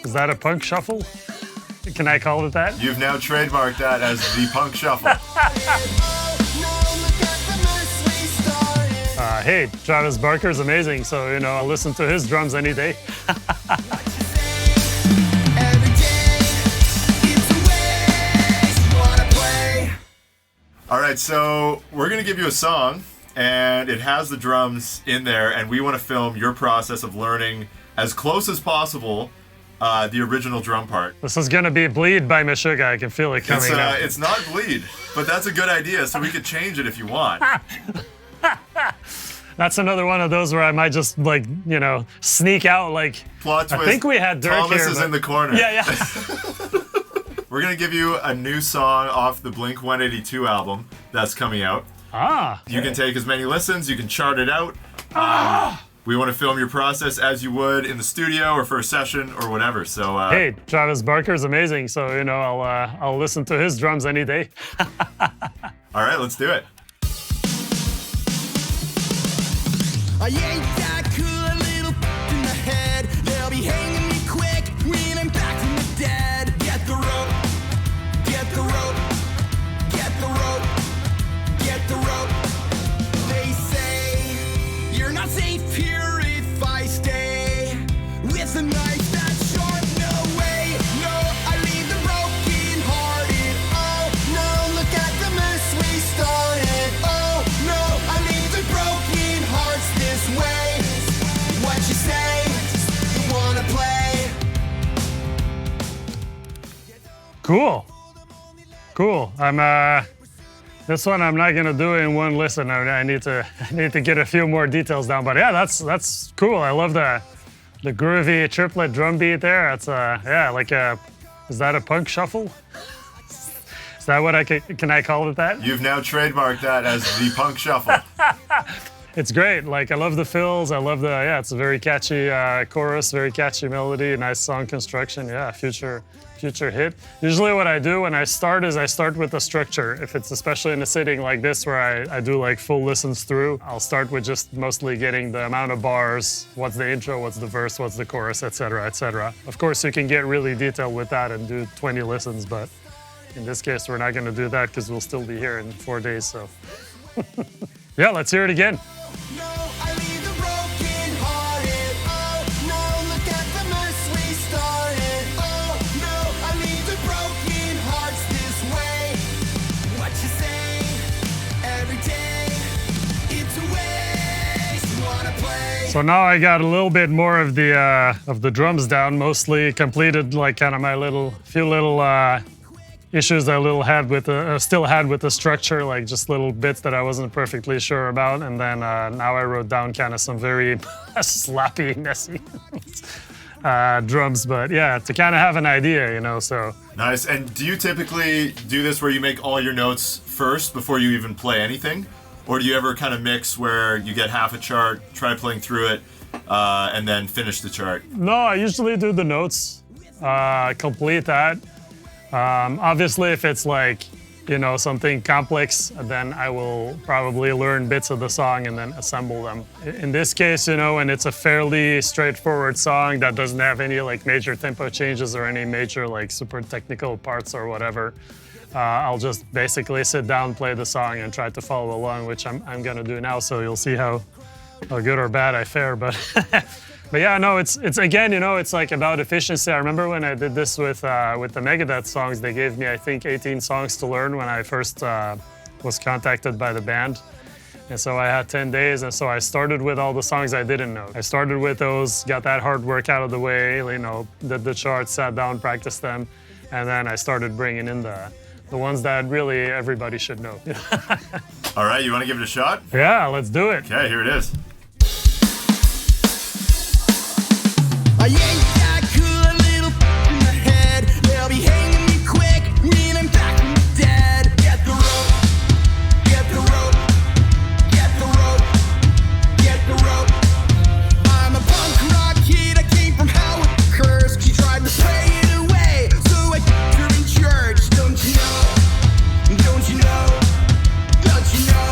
Is that a punk shuffle? Can I call it that? You've now trademarked that as the punk shuffle. Hey, Travis Barker's amazing, so, you know, I'll listen to his drums any day. All right, so we're gonna give you a song, and it has the drums in there, and we want to film your process of learning as close as possible the original drum part. This is gonna be Bleed by Meshuggah. I can feel it coming up. It's not Bleed, but that's a good idea, so we could change it if you want. That's another one of those where I might just, like, you know, sneak out, like, Plot twist. I think we had Dirk Thomas here, is but... in the corner. Yeah. We're gonna give you a new song off the Blink-182 album that's coming out. You can take as many listens, you can chart it out. We want to film your process as you would in the studio or for a session or whatever. So hey, Travis Barker's amazing, so, you know, I'll listen to his drums any day. All right, let's do it. I ain't that cool, a little in the head. They'll be hanging me quick when I'm back from the dead. Get the rope, get the rope, get the rope, get the rope. They say you're not safe here if I stay with a knife that's sharp. No way, no, I leave the broken hearted. Oh no, look at the mess we started. Oh no, I leave the broken hearts this way. What you say? You wanna play? Cool. This one I'm not gonna do in one listen. I need to get a few more details down. But yeah, that's cool. I love the groovy triplet drum beat there. That's is that a punk shuffle? Is that what can I call it that? You've now trademarked that as the punk shuffle. It's great. Like, I love the fills. I love it's a very catchy chorus, very catchy melody, nice song construction. Yeah, future hit. Usually what I do when I start is I start with the structure. If it's especially in a sitting like this where I do like full listens through, I'll start with just mostly getting the amount of bars, what's the intro, what's the verse, what's the chorus, etc., etc. Of course, you can get really detailed with that and do 20 listens, but in this case, we're not going to do that because we'll still be here in 4 days, so. Yeah, let's hear it again. No, I leave the broken hearted. Oh no, look at the mess we started. Oh no, I leave the broken hearts this way. What you say every day? It's a waste. You wanna play? So now I got a little bit more of the drums down, mostly completed, like kind of my few little issues I still had with the structure, like just little bits that I wasn't perfectly sure about. And then now I wrote down kind of some very sloppy, messy drums. But yeah, to kind of have an idea, you know, so. Nice. And do you typically do this where you make all your notes first before you even play anything? Or do you ever kind of mix where you get half a chart, try playing through it, and then finish the chart? No, I usually do the notes, complete that. Obviously, if it's like, you know, something complex, then I will probably learn bits of the song and then assemble them. In this case, you know, and it's a fairly straightforward song that doesn't have any like major tempo changes or any major like super technical parts or whatever, I'll just basically sit down, play the song, and try to follow along, which I'm gonna do now. So you'll see how good or bad I fare, but. But yeah, no, it's again, you know, it's like about efficiency. I remember when I did this with the Megadeth songs, they gave me, I think, 18 songs to learn when I first was contacted by the band. And so I had 10 days, and so I started with all the songs I didn't know. I started with those, got that hard work out of the way, you know, did the charts, sat down, practiced them, and then I started bringing in the ones that really everybody should know. All right, you want to give it a shot? Yeah, let's do it. Okay, here it is. I ain't that cool, a little in the head. They'll be hanging me quick when I'm back from the dead. Get the rope, get the rope, get the rope, get the rope. I'm a punk rock kid, I came from hell with a curse. She tried to pray it away, so I her in church. Don't you know? Don't you know? Don't you know?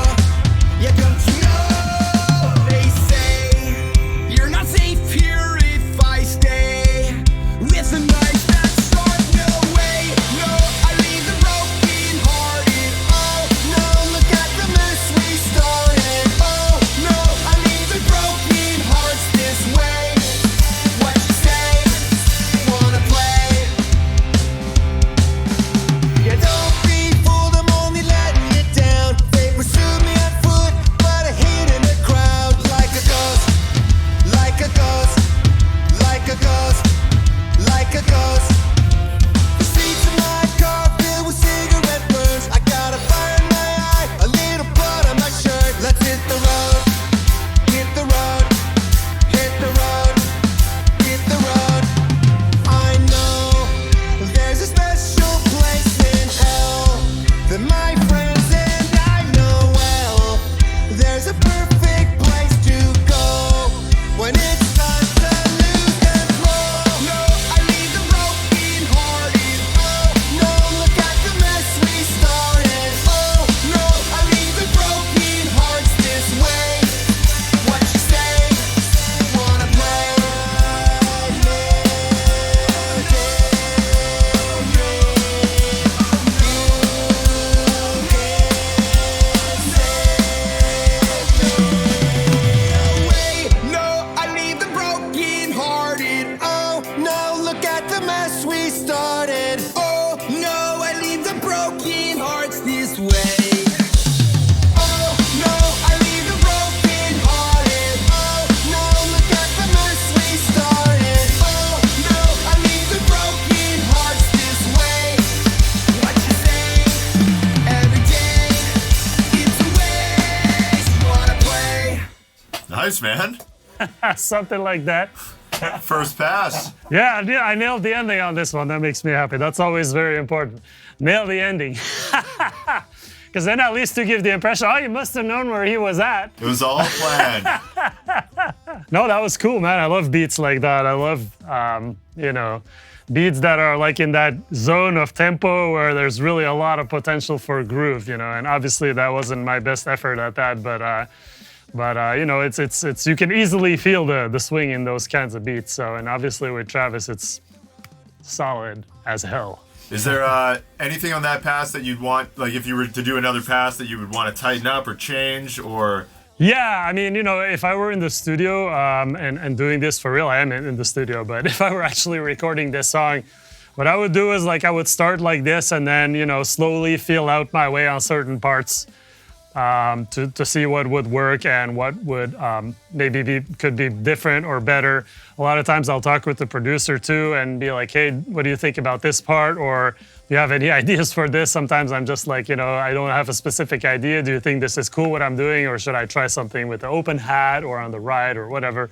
Yeah, don't you know? They say you're not safe here if I stay started. Oh no, I leave the broken hearts this way. Oh no, I leave the broken hearted. Oh no, look at the mess we started. Oh no, I leave the broken hearts this way. What you say? Every day, it's a waste. Wanna play? Nice, man. Something like that. First pass. Yeah, I nailed the ending on this one. That makes me happy. That's always very important. Nail the ending. Because then at least you give the impression, oh, you must have known where he was at. It was all planned. No, that was cool, man. I love beats like that. I love, beats that are like in that zone of tempo where there's really a lot of potential for groove, and obviously that wasn't my best effort at that, but it's you can easily feel the swing in those kinds of beats. So, and obviously with Travis, it's solid as hell. Is there anything on that pass that you'd want, like if you were to do another pass, that you would want to tighten up or change or? Yeah, I mean, if I were in the studio and doing this for real, I am in the studio, but if I were actually recording this song, what I would do is like I would start like this and then, slowly feel out my way on certain parts to see what would work and what would could be different or better. A lot of times I'll talk with the producer too and be like, hey, what do you think about this part? Or do you have any ideas for this? Sometimes I'm just like, I don't have a specific idea. Do you think this is cool what I'm doing? Or should I try something with the open hat or on the right or whatever?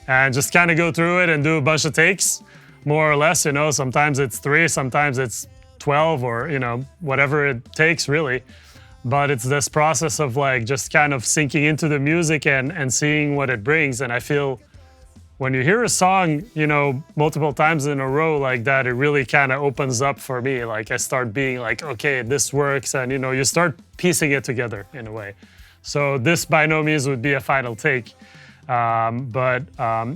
And just kind of go through it and do a bunch of takes, more or less. Sometimes it's 3, sometimes it's 12 or, whatever it takes really. But it's this process of like just kind of sinking into the music and seeing what it brings. And I feel when you hear a song, multiple times in a row like that, it really kind of opens up for me. Like I start being like, okay, this works. And, you start piecing it together in a way. So this by no means would be a final take. But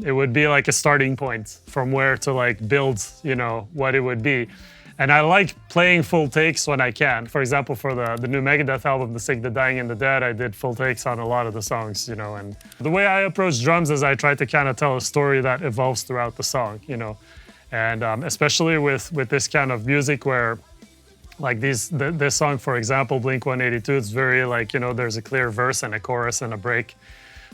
it would be like a starting point from where to like build, what it would be. And I like playing full takes when I can. For example, for the new Megadeth album, The Sick, the Dying, and the Dead, I did full takes on a lot of the songs, And the way I approach drums is I try to kind of tell a story that evolves throughout the song, And especially with this kind of music where, like this song, for example, Blink-182, it's very like, there's a clear verse and a chorus and a break.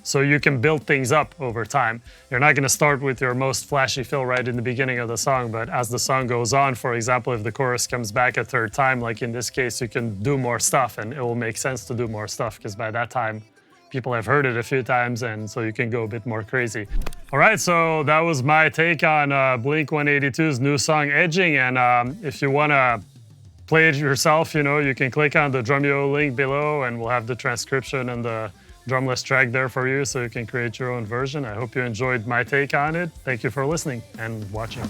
So you can build things up over time. You're not going to start with your most flashy fill right in the beginning of the song, but as the song goes on, for example, if the chorus comes back a third time, like in this case, you can do more stuff and it will make sense to do more stuff because by that time, people have heard it a few times and so you can go a bit more crazy. All right, so that was my take on Blink-182's new song, Edging. And if you want to play it yourself, you can click on the Drumeo link below and we'll have the transcription and the drumless track there for you so you can create your own version. I hope you enjoyed my take on it. Thank you for listening and watching.